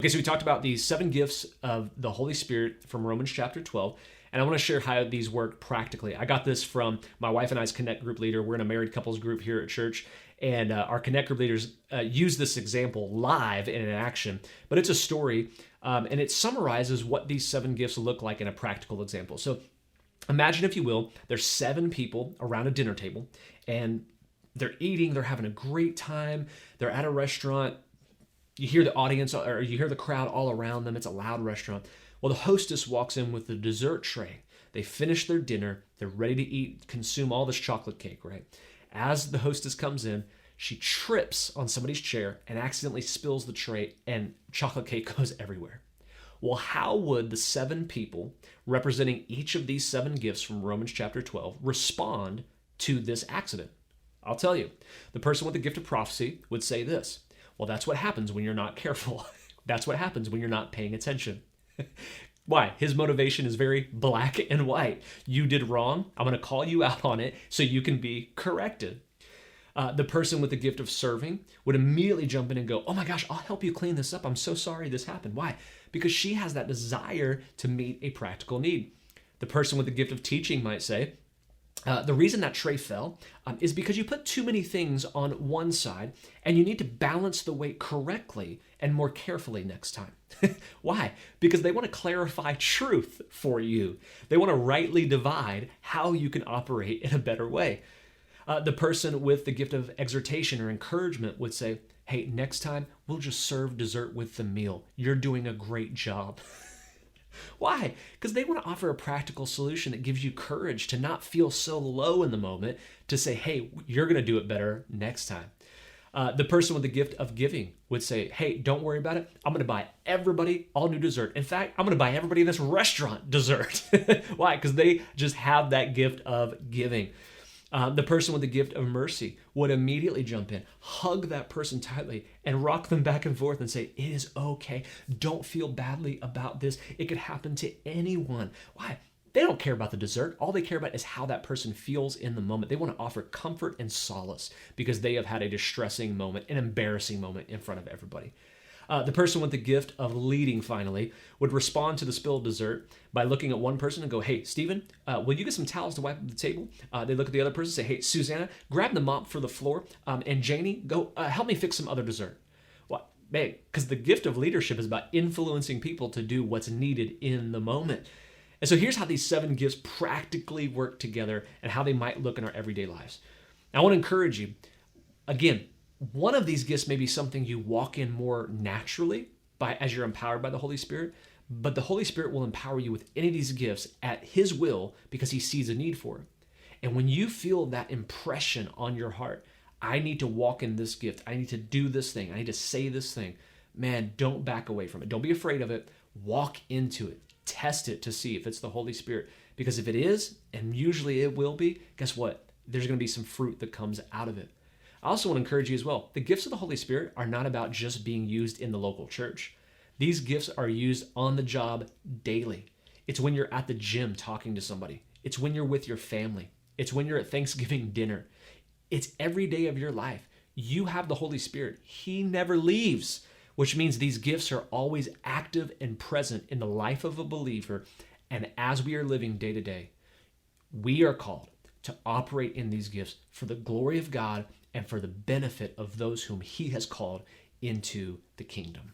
Okay, so we talked about these 7 gifts of the Holy Spirit from Romans chapter 12, and I want to share how these work practically. I got this from my wife and I's Connect group leader. We're in a married couples group here at church, and our Connect group leaders use this example live in an action, but it's a story, and it summarizes what these 7 gifts look like in a practical example. So imagine, if you will, there's 7 people around a dinner table, and they're eating, they're having a great time, they're at a restaurant. You hear the audience, or you hear the crowd all around them. It's a loud restaurant. Well, the hostess walks in with the dessert tray. They finish their dinner. They're ready to eat, consume all this chocolate cake, right? As the hostess comes in, she trips on somebody's chair and accidentally spills the tray, and chocolate cake goes everywhere. Well, how would the 7 people representing each of these 7 gifts from Romans chapter 12 respond to this accident? I'll tell you. The person with the gift of prophecy would say this: well, that's what happens when you're not careful. That's what happens when you're not paying attention. Why? His motivation is very black and white. You did wrong. I'm going to call you out on it so you can be corrected. The person with the gift of serving would immediately jump in and go, oh my gosh, I'll help you clean this up. I'm so sorry this happened. Why? Because she has that desire to meet a practical need. The person with the gift of teaching might say, the reason that tray fell is because you put too many things on one side, and you need to balance the weight correctly and more carefully next time. Why? Because they want to clarify truth for you. They want to rightly divide how you can operate in a better way. The person with the gift of exhortation or encouragement would say, hey, next time we'll just serve dessert with the meal. You're doing a great job. Why? Because they want to offer a practical solution that gives you courage to not feel so low in the moment, to say, hey, you're going to do it better next time. The person with the gift of giving would say, hey, don't worry about it. I'm going to buy everybody all new dessert. In fact, I'm going to buy everybody in this restaurant dessert. Why? Because they just have that gift of giving. The person with the gift of mercy would immediately jump in, hug that person tightly, and rock them back and forth and say, it is okay. Don't feel badly about this. It could happen to anyone. Why? They don't care about the dessert. All they care about is how that person feels in the moment. They want to offer comfort and solace because they have had a distressing moment, an embarrassing moment in front of everybody. The person with the gift of leading, finally, would respond to the spilled dessert by looking at one person and go, hey, Stephen, will you get some towels to wipe up the table? They look at the other person and say, hey, Susanna, grab the mop for the floor. And Janie, go help me fix some other dessert. Well, man, because the gift of leadership is about influencing people to do what's needed in the moment. And so here's how these 7 gifts practically work together and how they might look in our everyday lives. Now, I want to encourage you, again, one of these gifts may be something you walk in more naturally as you're empowered by the Holy Spirit, but the Holy Spirit will empower you with any of these gifts at His will because He sees a need for it. And when you feel that impression on your heart, I need to walk in this gift, I need to do this thing, I need to say this thing, man, don't back away from it. Don't be afraid of it. Walk into it. Test it to see if it's the Holy Spirit. Because if it is, and usually it will be, guess what? There's going to be some fruit that comes out of it. I also want to encourage you as well. The gifts of the Holy Spirit are not about just being used in the local church. These gifts are used on the job daily. It's when you're at the gym talking to somebody. It's when you're with your family. It's when you're at Thanksgiving dinner. It's every day of your life. You have the Holy Spirit. He never leaves, which means these gifts are always active and present in the life of a believer. And as we are living day to day, we are called to operate in these gifts for the glory of God and for the benefit of those whom He has called into the kingdom.